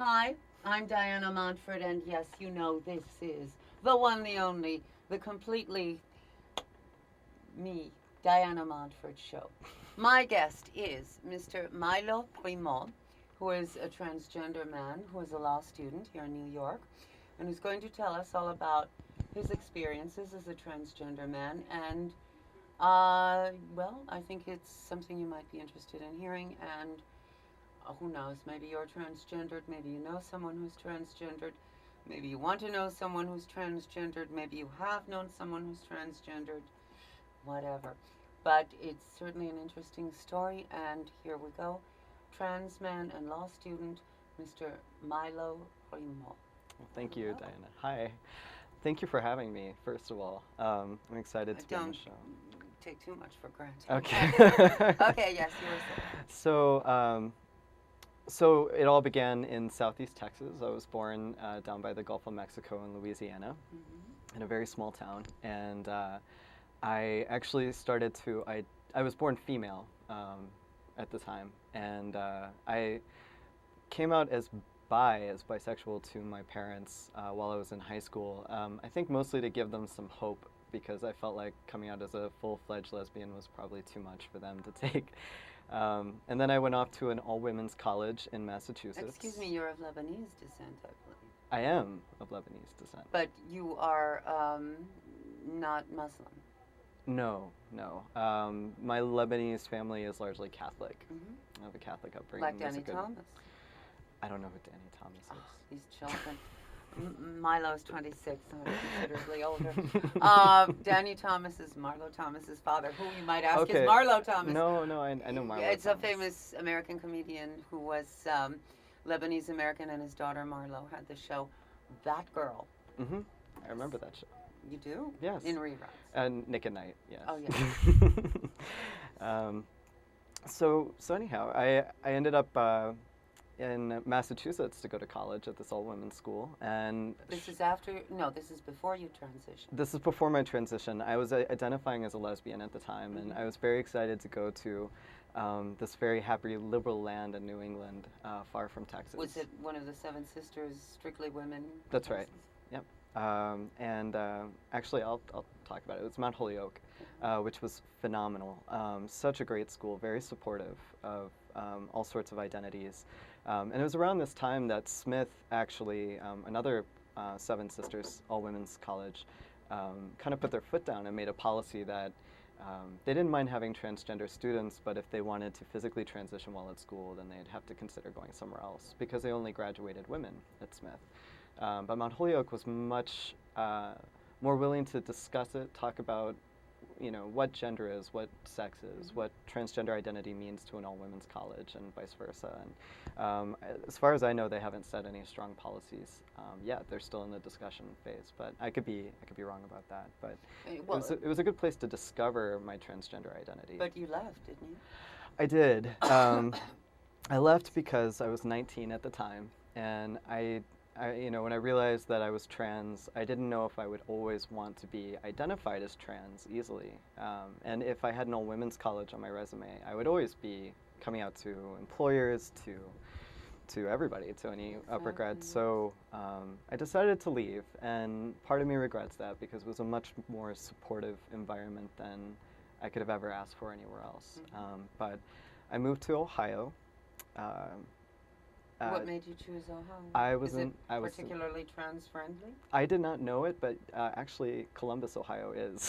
Hi, I'm Diana Montfort, and yes, you know this is the one, the only, the completely me, Diana Montfort show. My guest is Mr. Milo Primo, who is a transgender man who is a law student here in New York, and who's going to tell us all about his experiences as a transgender man. And, well, I think it's something you might be interested in hearing, and who knows, maybe you're transgendered, maybe you know someone who's transgendered, maybe you want to know someone who's transgendered, maybe you have known someone who's transgendered, whatever. But it's certainly an interesting story, and here we go. Trans man and law student, Mr. Milo Primo. Well, thank you, Hello. Diana. Hi. Thank you for having me, first of all. I'm excited to be on Don't the show. take too much for granted. Okay. Okay, yes, you were saying. So, so it all began in Southeast Texas. I was born down by the Gulf of Mexico in Louisiana, in a very small town, and I actually started to. I was born female at the time, and I came out as bisexual to my parents while I was in high school. I think mostly to give them some hope because I felt like coming out as a full-fledged lesbian was probably too much for them to take. And then I went off to an all-women's college in Massachusetts. Excuse me, you're of Lebanese descent, I believe. I am of Lebanese descent. But you are not Muslim. No, no. My Lebanese family is largely Catholic. I have a Catholic upbringing. Like Danny Thomas. I don't know who Danny Thomas is. Oh, these children. Milo's 26, so considerably older. Danny Thomas is Marlo Thomas's father, who you might ask is Marlo Thomas. No, no, I know Marlo It's Thomas. a famous American comedian who was Lebanese American, and his daughter Marlo had the show That Girl. I remember that show. You do? Yes. In reruns. And Nick at Night, yes. Oh, yeah. So anyhow, I ended up in Massachusetts to go to college at this all-women's school, and This is after? No, this is before you transitioned. this is before my transition. I was identifying as a lesbian at the time, and I was very excited to go to this very happy liberal land in New England, far from Texas. Was it one of the Seven Sisters, strictly women? That's right. Yep. And actually, I'll talk about it. It was Mount Holyoke, which was phenomenal. Such a great school, very supportive of all sorts of identities. And it was around this time that Smith actually, another Seven Sisters all-women's college, kind of put their foot down and made a policy that they didn't mind having transgender students, but if they wanted to physically transition while at school, then they'd have to consider going somewhere else because they only graduated women at Smith. But Mount Holyoke was much more willing to discuss it, talk about, what gender is, what sex is, what transgender identity means to an all-women's college, and vice versa. And as far as I know, they haven't set any strong policies yet. They're still in the discussion phase, but I could be wrong about that. But Well, it was a good place to discover my transgender identity. but you left, didn't you? I did. I left because I was 19 at the time, and when I realized that I was trans, I didn't know if I would always want to be identified as trans easily. And if I had an all-women's college on my resume, I would always be coming out to employers, to everybody, to any upper grads. So I decided to leave, and part of me regrets that because it was a much more supportive environment than I could have ever asked for anywhere else. But I moved to Ohio. What made you choose Ohio? I was Is it I was particularly trans-friendly? I did not know it, but actually Columbus, Ohio is.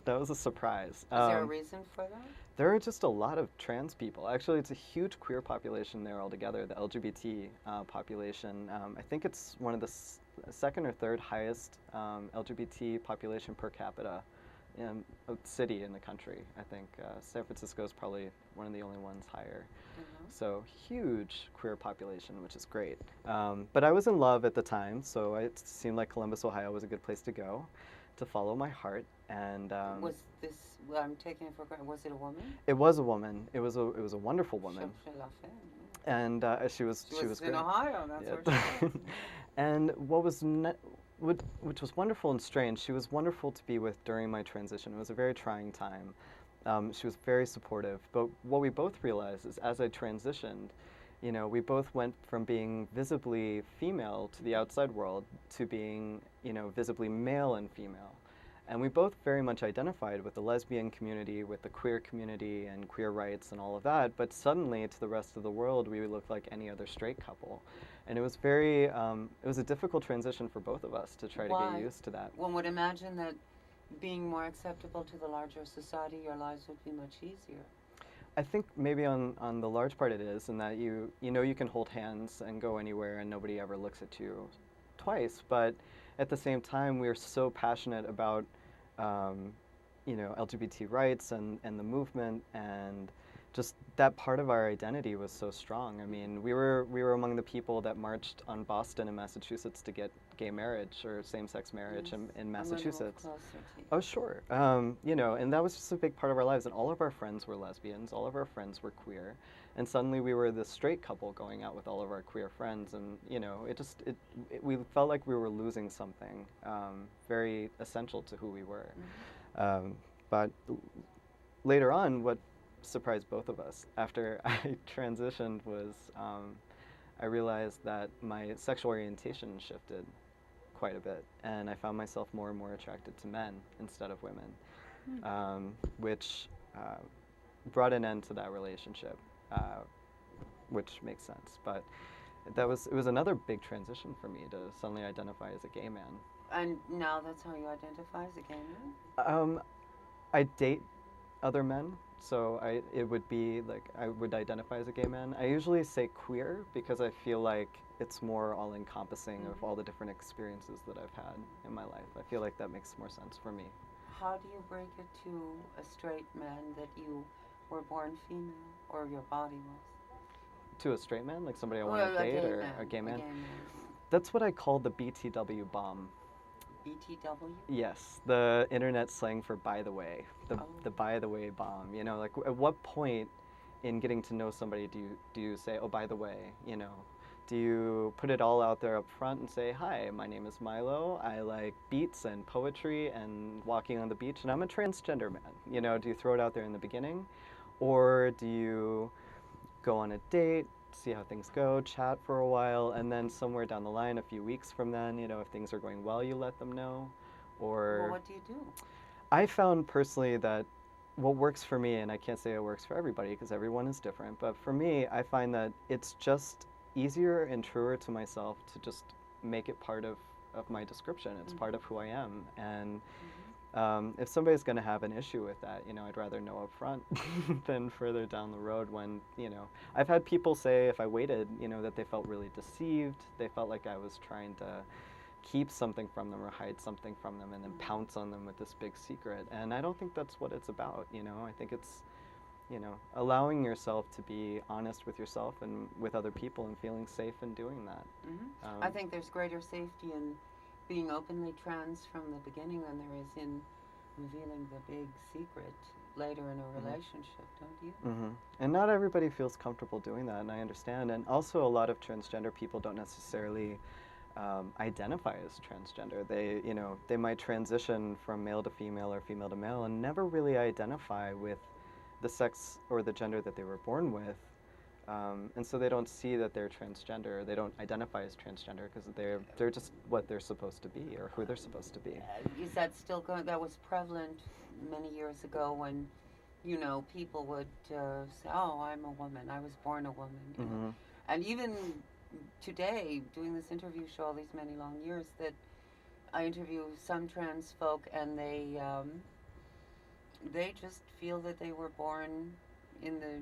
That was a surprise. Is there a reason for that? There are just a lot of trans people. Actually, it's a huge queer population there altogether, the LGBT population. I think it's one of the second or third highest LGBT population per capita city in the country. I think San Francisco is probably one of the only ones higher. So huge queer population, which is great. But I was in love at the time, so it seemed like Columbus, Ohio was a good place to go, to follow my heart. And Was this? Well, I'm taking it for granted. Was it a woman? it was a woman. It was a wonderful woman, Cherchez la femme. and she was in great. Ohio. That's Yeah. where she was. And which was wonderful and strange, she was wonderful to be with during my transition. It was a very trying time. She was very supportive, but what we both realized is as I transitioned, You know, we both went from being visibly female to the outside world to being, you know, visibly male and female. And we both very much identified with the lesbian community, with the queer community and queer rights and all of that, but suddenly to the rest of the world, we looked like any other straight couple. And it was very, it was a difficult transition for both of us to try to get used to that. One would imagine that being more acceptable to the larger society, your lives would be much easier. I think maybe on the large part it is, in that you know you can hold hands and go anywhere and nobody ever looks at you twice, but at the same time we're so passionate about you know, LGBT rights and the movement, and just that part of our identity was so strong. I mean, we were among the people that marched on Boston and Massachusetts to get gay marriage or same-sex marriage in Massachusetts. Oh, sure. You know, and that was just a big part of our lives. And all of our friends were lesbians. All of our friends were queer. And suddenly we were this straight couple going out with all of our queer friends. And, you know, we felt like we were losing something very essential to who we were. Mm-hmm. But later on, what surprised both of us after I transitioned was I realized that my sexual orientation shifted quite a bit, and I found myself more and more attracted to men instead of women, which brought an end to that relationship, which makes sense. But it was another big transition for me to suddenly identify as a gay man. And now that's how you identify as a gay man? I date other men, so it would be like I would identify as a gay man. I usually say queer because I feel like it's more all-encompassing of all the different experiences that I've had in my life. I feel like that makes more sense for me. How do you break it to a straight man that you were born female, or your body was? To a straight man, like somebody I want to date, or a gay man? A gay man. That's what I call the BTW bomb. BTW? Yes, the internet slang for by the way, the by the way bomb. You know, like at what point in getting to know somebody do you say, oh, by the way, you know? Do you put it all out there up front and say, hi, my name is Milo, I like beats and poetry and walking on the beach, and I'm a transgender man? You know, do you throw it out there in the beginning? Or do you go on a date, see how things go, chat for a while, and then somewhere down the line, a few weeks from then, you know, if things are going well, you let them know? Or well, what do you do? I found personally that what works for me, and I can't say it works for everybody because everyone is different, but for me, I find that it's just easier and truer to myself to just make it part of my description. It's part of who I am. And if somebody's going to have an issue with that, you know, I'd rather know up front than further down the road when, you know, I've had people say if I waited, you know, that they felt really deceived. They felt like I was trying to keep something from them or hide something from them and then pounce on them with this big secret. And I don't think that's what it's about, you know. I think it's, you know, allowing yourself to be honest with yourself and with other people and feeling safe in doing that. I think there's greater safety in being openly trans from the beginning than there is in revealing the big secret later in a relationship, don't you? And not everybody feels comfortable doing that, and I understand. And also a lot of transgender people don't necessarily identify as transgender. They, you know, they might transition from male to female or female to male and never really identify with the sex or the gender that they were born with. And so they don't see that they're transgender. They don't identify as transgender because they're just what they're supposed to be or who they're supposed to be. Is that still going? That was prevalent many years ago when, you know, people would say, "Oh, I'm a woman. I was born a woman." You know? And even today, doing this interview show all these many long years, that I interview some trans folk, and they just feel that they were born in the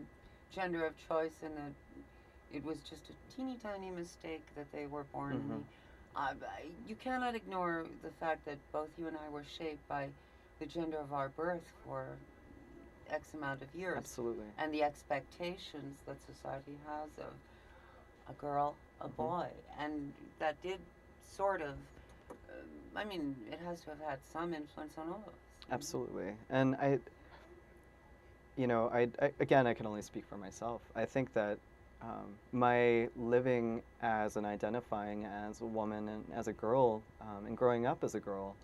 gender of choice, and that it was just a teeny tiny mistake that they were born. You cannot ignore the fact that both you and I were shaped by the gender of our birth for X amount of years. Absolutely. And the expectations that society has of a girl, a boy, and that did sort of, I mean, it has to have had some influence on all of us. Absolutely. And I again, I can only speak for myself. I think that my living as and identifying as a woman and as a girl and growing up as a girl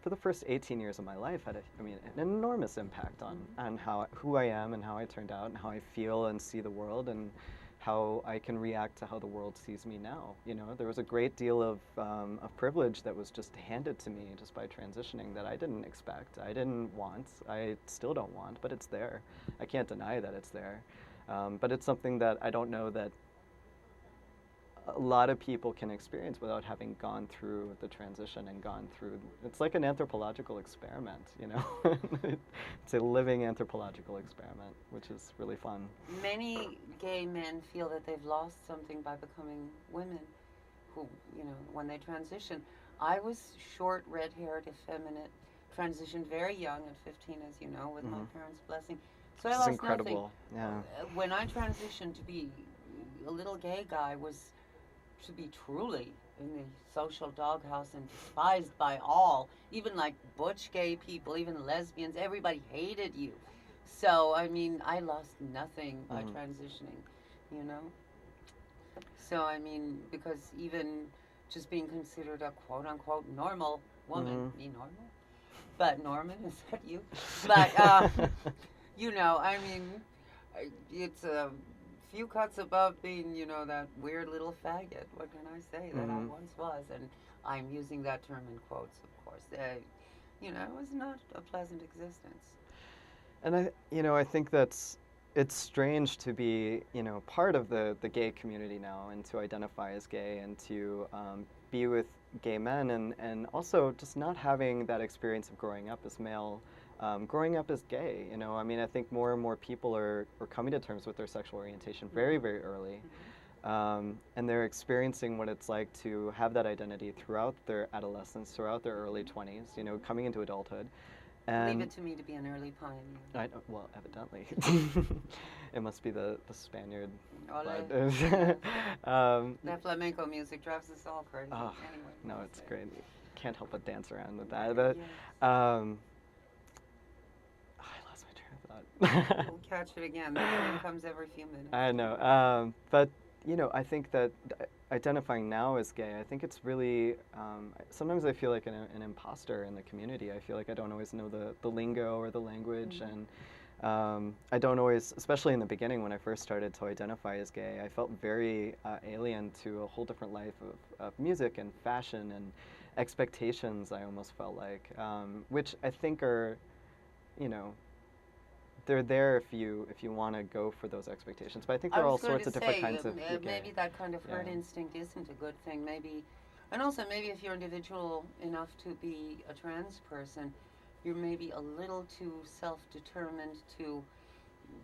for the first 18 years of my life had an enormous impact on who I am and how I turned out and how I feel and see the world. And how I can react to how the world sees me now. You know, there was a great deal of privilege that was just handed to me just by transitioning that I didn't expect, I didn't want, I still don't want, but it's there. I can't deny that it's there. But it's something that I don't know that a lot of people can experience without having gone through the transition and gone through. It's like an anthropological experiment, you know. It's a living anthropological experiment, which is really fun. Many gay men feel that they've lost something by becoming women who, you know, when they transition. I was short, red-haired, effeminate, transitioned very young at 15, as you know, with my parents' blessing. So I Which is lost incredible. nothing. Yeah. When I transitioned to be a little gay guy was to be truly in the social doghouse and despised by all, even like butch gay people, even lesbians. Everybody hated you. So I mean, I lost nothing by transitioning, you know. So I mean, because even just being considered a quote unquote normal woman, me normal, but Norman, is that you? But you know, I mean, it's a few cuts above being, you know, that weird little faggot. What can I say that I once was? And I'm using that term in quotes, of course. You know, it was not a pleasant existence. And I think it's strange to be, part of the gay community now and to identify as gay and to be with gay men and also just not having that experience of growing up as male, growing up as gay. I mean, I think more and more people are coming to terms with their sexual orientation very, very early. And they're experiencing what it's like to have that identity throughout their adolescence, throughout their early 20s, coming into adulthood. And leave it to me to be an early pioneer. Well, evidently. It must be the Spaniard blood. That flamenco music drives us all crazy. Oh, anyway, no, it's great. Can't help but dance around with that. But I lost my train of thought. We'll catch it again. The train comes every few minutes. I know. But I think that identifying now as gay, I think it's really, sometimes I feel like an imposter in the community. I feel like I don't always know the lingo or the language, and I don't always, especially in the beginning when I first started to identify as gay, I felt very alien to a whole different life of music and fashion and expectations, I almost felt like, which I think are, they're there if you want to go for those expectations. But I think there are all sorts of different kinds of maybe that kind of herd instinct isn't a good thing. Maybe, and also maybe if you're individual enough to be a trans person, you're maybe a little too self-determined to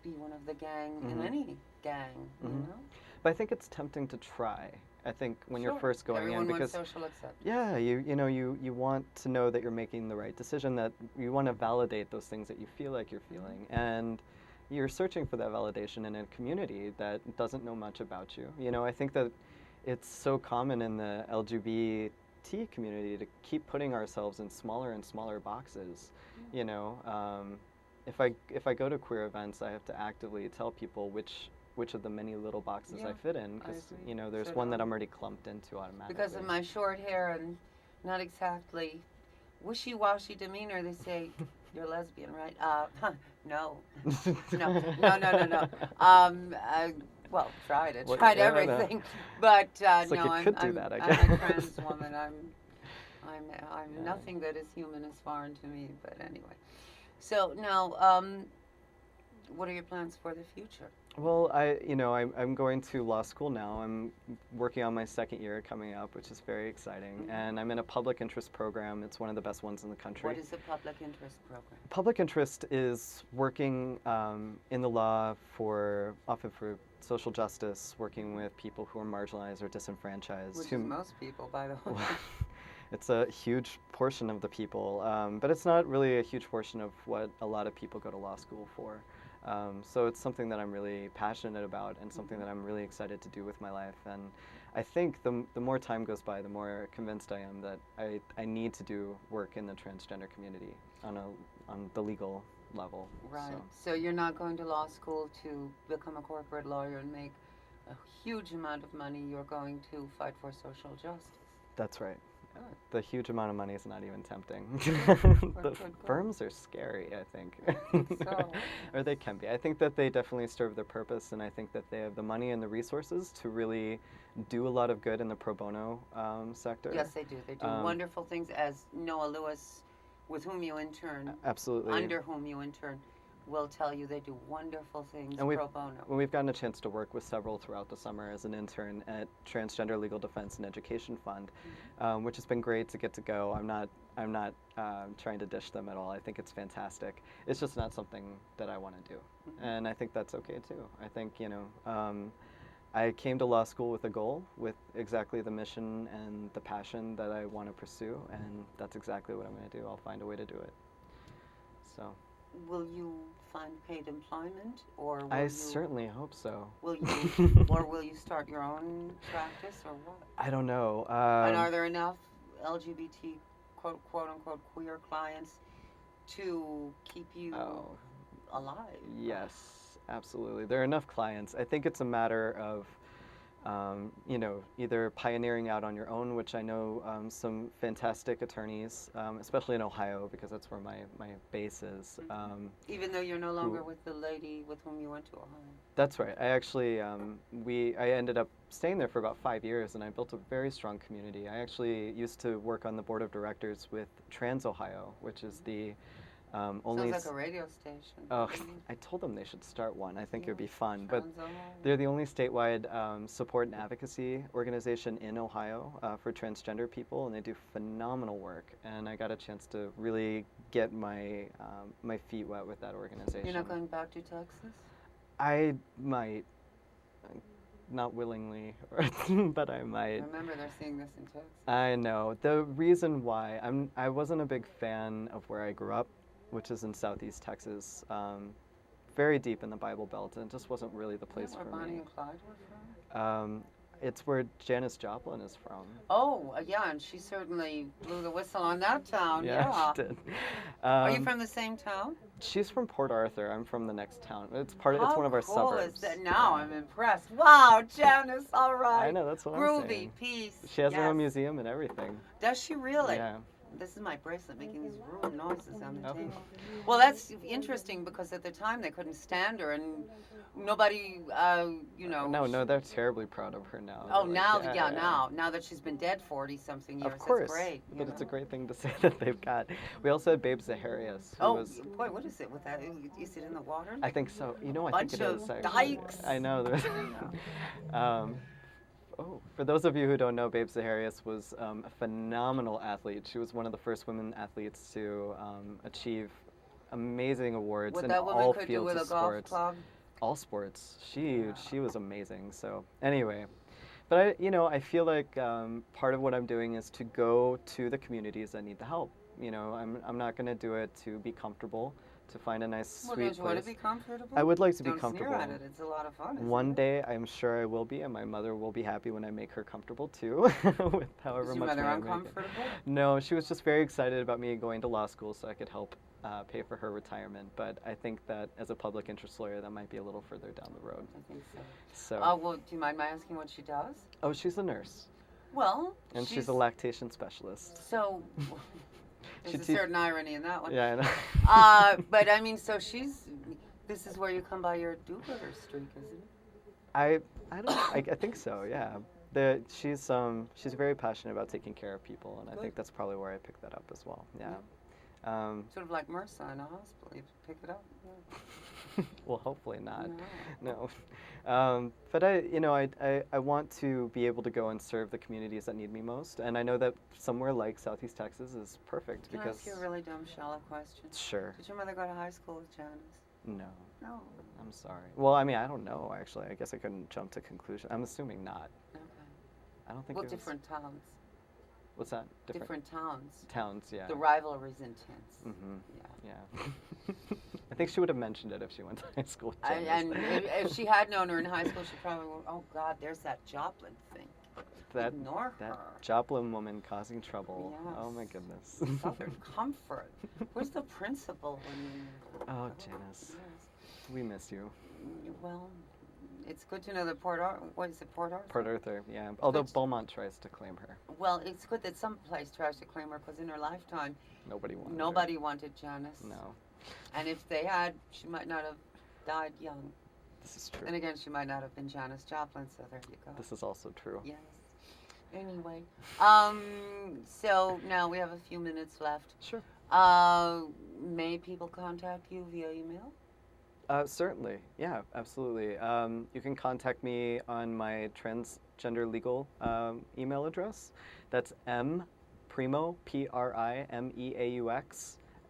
be one of the gang in any gang. You know. But I think it's tempting to try. I think when you're first going in, because wants social acceptance. Yeah, you want to know that you're making the right decision, that you want to validate those things that you feel like you're feeling, and you're searching for that validation in a community that doesn't know much about you. I think that it's so common in the LGBT community to keep putting ourselves in smaller and smaller boxes. If I go to queer events, I have to actively tell people which of the many little boxes I fit in, because there's one that I'm already clumped into automatically. Because of my short hair and not exactly wishy-washy demeanor, they say you're lesbian, right? No, no. Well, tried it, tried everything, but it's no, like you could do that, I I'm a guess. trans woman. I'm nothing that is human is foreign to me. But anyway, so now, what are your plans for the future? Well, I'm going to law school now. I'm working on my second year coming up, which is very exciting. And I'm in a public interest program. It's one of the best ones in the country. What is a public interest program? Public interest is working in the law often for social justice, working with people who are marginalized or disenfranchised. Which is most people, by the way. It's a huge portion of the people, but it's not really a huge portion of what a lot of people go to law school for. So it's something that I'm really passionate about and something that I'm really excited to do with my life. And I think the more time goes by, the more convinced I am that I need to do work in the transgender community on the legal level. Right. So you're not going to law school to become a corporate lawyer and make a huge amount of money. You're going to fight for social justice. That's right. The huge amount of money is not even tempting. Good, The good. firms are scary, I think. So. Or they can be. I think that they definitely serve their purpose, and I think that they have the money and the resources to really do a lot of good in the pro bono sector. Yes, they do. They do wonderful things, as Noah Lewis, with whom you intern, Absolutely. under whom you intern, will tell you they do wonderful things And pro bono. we've gotten a chance to work with several throughout the summer as an intern at Transgender Legal Defense and Education Fund, which has been great to get to go. I'm not trying to dish them at all. I think it's fantastic. It's just not something that I want to do, and I think that's okay too. I think I came to law school with a goal, with exactly the mission and the passion that I want to pursue, and that's exactly what I'm going to do. I'll find a way to do it. So. Will you find paid employment, or will I you, certainly hope so. Will you, or will you start your own practice, or what? I don't know. And are there enough LGBT quote unquote queer clients to keep you alive? Yes, absolutely. There are enough clients. I think it's a matter of either pioneering out on your own, which I know some fantastic attorneys, especially in Ohio, because that's where my base is. Even though you're no longer with the lady with whom you went to Ohio. That's right. I actually, I ended up staying there for about 5 years, and I built a very strong community. I actually used to work on the board of directors with Trans Ohio, which is the only. Sounds like a radio station. Oh, I told them they should start one. I think it would be fun. But they're the only statewide support and advocacy organization in Ohio for transgender people, and they do phenomenal work. And I got a chance to really get my my feet wet with that organization. You're not going back to Texas? I might. Not willingly, but I might. Remember, they're seeing this in Texas. I know. The reason why I wasn't a big fan of where I grew up, which is in Southeast Texas, very deep in the Bible Belt, and it just wasn't really the place where for Bonnie me. and Clyde were from? It's where Janis Joplin is from. Oh, yeah, and she certainly blew the whistle on that town. Yeah, she did. Are you from the same town? She's from Port Arthur. I'm from the next town. It's one of our cool suburbs. Is that? Now I'm impressed. Wow, Janice, all right. I know, that's what Groovy, I'm saying. peace. She has her own museum and everything. Does she really? Yeah. This is my bracelet making these rude noises on the table. Well, that's interesting because at the time they couldn't stand her and nobody, No, they're terribly proud of her now. Oh, now that she's been dead 40-something years, of course, it's great. But it's a great thing to say that they've got. We also had Babe Zaharias. Boy, what is it with that? Is it in the water? I think so. I think it is. Bunch of dykes. I know. For those of you who don't know, Babe Zaharias was a phenomenal athlete. She was one of the first women athletes to achieve amazing awards in all fields of sports. All sports. She was amazing. So anyway, but I feel like part of what I'm doing is to go to the communities that need the help. I'm not going to do it to be comfortable, to find a nice, sweet place. Don't you want to be comfortable? I would like to be Don't comfortable. Sneer at it. It's a lot of fun. One day, I'm sure I will be, and my mother will be happy when I make her comfortable too, with however Is much your mother money I uncomfortable? make. No, she was just very excited about me going to law school so I could help pay for her retirement. But I think that as a public interest lawyer, that might be a little further down the road. I think So. Well, do you mind my asking what she does? Oh, she's a nurse. Well. And she's a lactation specialist. So. There's a certain irony in that one. Yeah, I know. But I mean, so this is where you come by your do-gooder streak, isn't it? I think so, yeah. She's very passionate about taking care of people, and I think that's probably where I picked that up as well. Yeah. Sort of like MRSA in a hospital, you pick it up. Yeah. Well, hopefully not. No. But I want to be able to go and serve the communities that need me most, and I know that somewhere like Southeast Texas is perfect Can I ask you a really dumb, shallow question? Sure. Did your mother go to high school with Janice? No. No. I'm sorry. Well, I mean, I don't know, actually. I guess I couldn't jump to conclusion. I'm assuming not. Okay. I don't think Well, different towns. What's that? Different towns. Towns, yeah. The rivalry's intense. Mm-hmm. Yeah. I think she would have mentioned it if she went to high school with Janice. And if she had known her in high school, she probably would, oh, God, there's that Joplin thing. Ignore her. That Joplin woman causing trouble. Yes. Oh, my goodness. Southern Comfort. Where's the principal when you... Oh, Janice. Yes. We miss you. Well, it's good to know that what is it, Port Arthur? Port Arthur, yeah. Although Good. Beaumont tries to claim her. Well, it's good that some place tries to claim her because in her lifetime, Nobody wanted her. nobody wanted Janice. No. And if they had, she might not have died young. This is true. And again, she might not have been Janis Joplin, so there you go. This is also true. Yes. Anyway, so now we have a few minutes left. Sure. May people contact you via email? Certainly. Yeah, absolutely. You can contact me on my transgender legal email address. That's mprimo, Primeaux,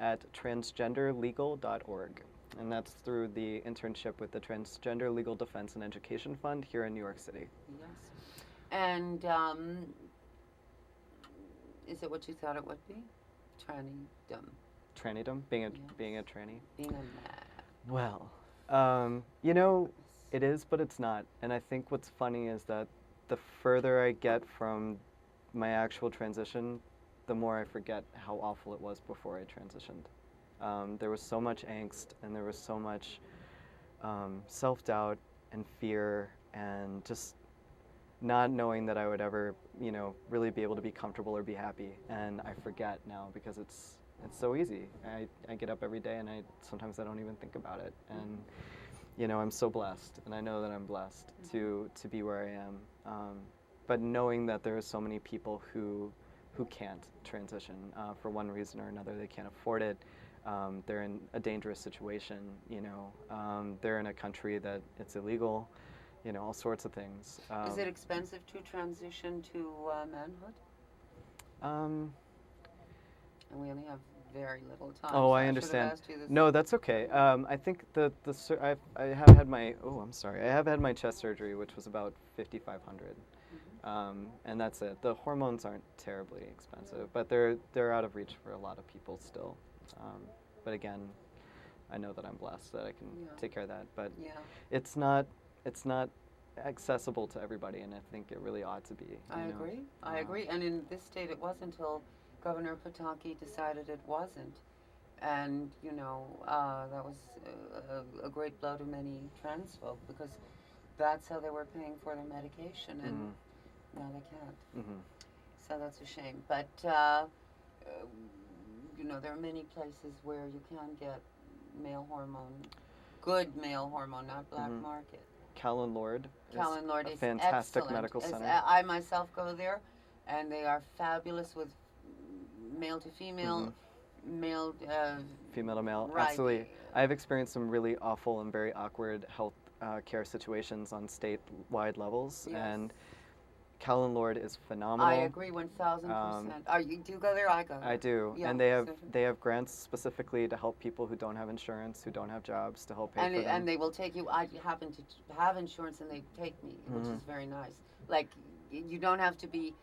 at transgenderlegal.org. And that's through the internship with the Transgender Legal Defense and Education Fund here in New York City. Yes. And is it what you thought it would be? Tranny-dom. Trannydom? Being a Yes. being a tranny? Being a man. Well, it is, but it's not. And I think what's funny is that the further I get from my actual transition, the more I forget how awful it was before I transitioned. There was so much angst, and there was so much self-doubt and fear, and just not knowing that I would ever, really be able to be comfortable or be happy. And I forget now because it's so easy. I get up every day, and sometimes I don't even think about it. And I'm so blessed, and I know that I'm blessed to be where I am. But knowing that there are so many people who can't transition for one reason or another, they can't afford it. They're in a dangerous situation. They're in a country that it's illegal. All sorts of things. Is it expensive to transition to manhood? Um, And we only have very little time. Oh, so I should have understand. asked you this. No, that's okay. I think I have had my I have had my chest surgery, which was about $5,500, and that's it. The hormones aren't terribly expensive, but they're out of reach for a lot of people still. But again, I know that I'm blessed that I can take care of that. But Yeah. it's not accessible to everybody, and I think it really ought to be. I agree. I agree. And in this state, it wasn't until Governor Pataki decided it wasn't. And, that was a great blow to many trans folk because that's how they were paying for their medication, and now they can't. Mm-hmm. So that's a shame. But, there are many places where you can get good male hormone, not black market. Callan Lord Callan-Lord is a is fantastic excellent. medical center. I myself go there, and they are fabulous with male to female, male female to male. right. Absolutely. I've experienced some really awful and very awkward health care situations on statewide levels, Yes. and Callan Lord is phenomenal. I agree 1,000%. Do you go there? I go there. I do, Yeah, and they have grants specifically to help people who don't have insurance, who don't have jobs, to help pay for them. And they will take you. I happen to have insurance, and they take me, which is very nice. Like you don't have to be.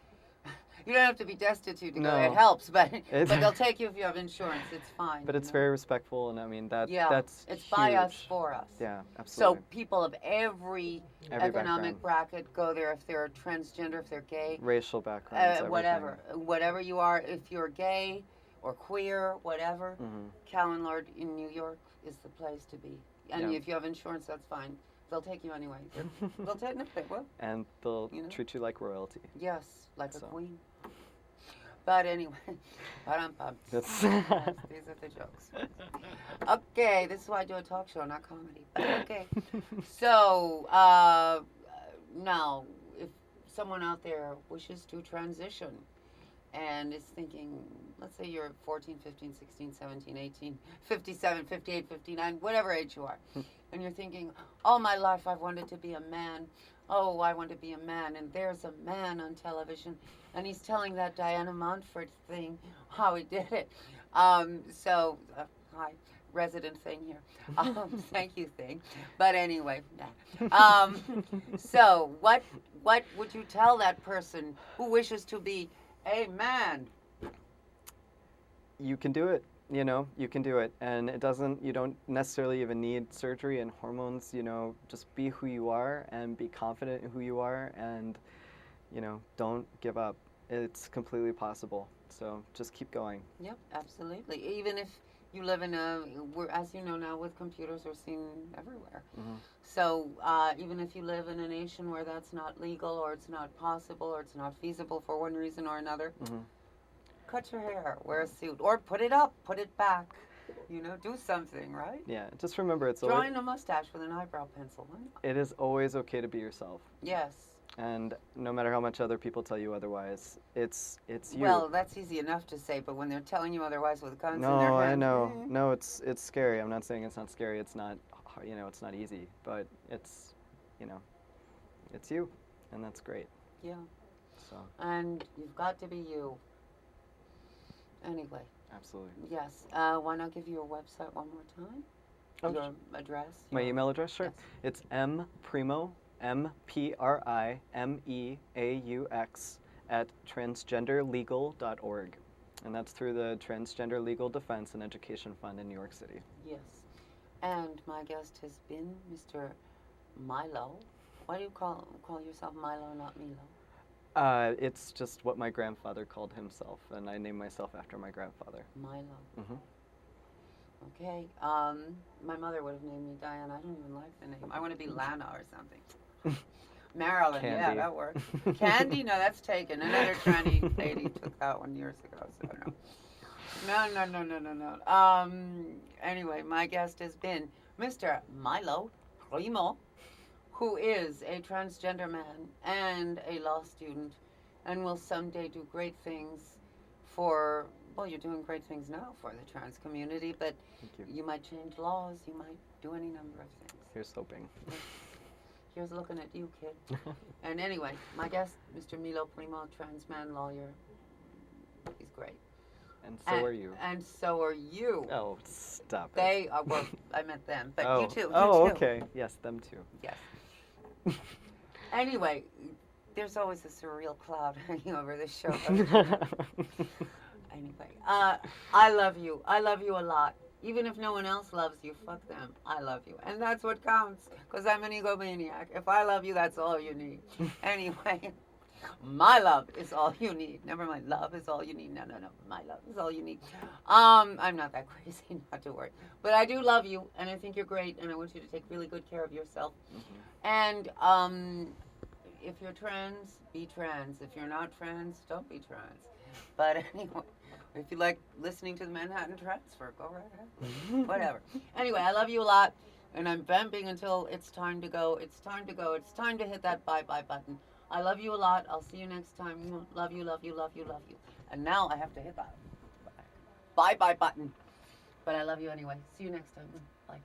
You don't have to be destitute to go. It helps, but they'll take you if you have insurance. It's fine. But it's very respectful, and I mean that's it's huge. by us for us. Yeah, absolutely. So people of every economic bracket go there. If they're transgender, if they're gay, racial backgrounds, whatever you are. If you're gay or queer, whatever, Callan Lord in New York is the place to be. And if you have insurance, that's fine. They'll take you anyway. They'll take no, they will. And they'll treat you like royalty. Yes, like a queen. But anyway, these are the jokes. Okay, this is why I do a talk show, not comedy. But okay. So, now, if someone out there wishes to transition and is thinking, let's say you're 14, 15, 16, 17, 18, 57, 58, 59, whatever age you are, and you're thinking, all my life I've wanted to be a man. Oh, I want to be a man, and there's a man on television, and he's telling that Diana Montfort thing, how he did it. Hi, resident thing here. Thank you, thing. But anyway, so what would you tell that person who wishes to be a man? You can do it. You can do it, and you don't necessarily even need surgery and hormones. Just be who you are and be confident in who you are, and don't give up. It's completely possible. So just keep going. Yep, absolutely. Even if You live in as you know now, with computers, we're seen everywhere. Hmm. So even if you live in a nation where that's not legal, or it's not possible, or it's not feasible for one reason or another, Hmm. cut your hair, wear a suit, or put it up, put it back. Do something, right? Yeah, just remember Drawing a mustache with an eyebrow pencil. Why not? it is always okay to be yourself. Yes. And no matter how much other people tell you otherwise, it's you. Well, that's easy enough to say, but when they're telling you otherwise with guns in their No, I hands, know. No, it's scary. I'm not saying it's not scary. It's not, it's not easy, but it's, you know, it's you, and that's great. yeah. So, And you've got to be you. Anyway, absolutely. yes. Why not give you your website one more time? Oh, Your address. My email address, sure. Yes. It's mprimeaux at transgenderlegal.org. And that's through the Transgender Legal Defense and Education Fund in New York City. Yes. And my guest has been Mr. Milo. Why do you call yourself Milo, not Milo? It's just what my grandfather called himself, and I named myself after my grandfather. Milo. Hmm. Okay. My mother would have named me Diane. I don't even like the name. I want to be Lana or something. Marilyn. Candy. Yeah, that works. Candy? No, that's taken. Another tranny lady took that one years ago, so no. No. Anyway, my guest has been Mr. Milo Primo, who is a transgender man and a law student, and will someday do great things for, well, you're doing great things now for the trans community, but Thank you. you might change laws, you might do any number of things. Here's hoping. Here's looking at you, kid. And anyway, my guest, Mr. Milo Primo, trans man lawyer, he's great. And so are you. And so are you. Oh, stop it. They are, well, I meant them, but oh. you too. Oh, you too. okay. Yes, them too. Yes. Anyway, there's always a surreal cloud hanging over this show. Anyway, I love you. I love you a lot. Even if no one else loves you, fuck them. I love you. And that's what counts, because I'm an egomaniac. If I love you, that's all you need. Anyway, my love is all you need. Never mind, love is all you need. No. My love is all you need. I'm not that crazy, not to worry. But I do love you, and I think you're great, and I want you to take really good care of yourself. Mm-hmm. And if you're trans, be trans. If you're not trans, don't be trans. But anyway, if you like listening to the Manhattan Transfer, go right ahead. Whatever. Anyway, I love you a lot, and I'm vamping until it's time to go. It's time to go. It's time to hit that bye-bye button. I love you a lot. I'll see you next time. Love you. And now I have to hit that bye-bye button. But I love you anyway. See you next time. Bye.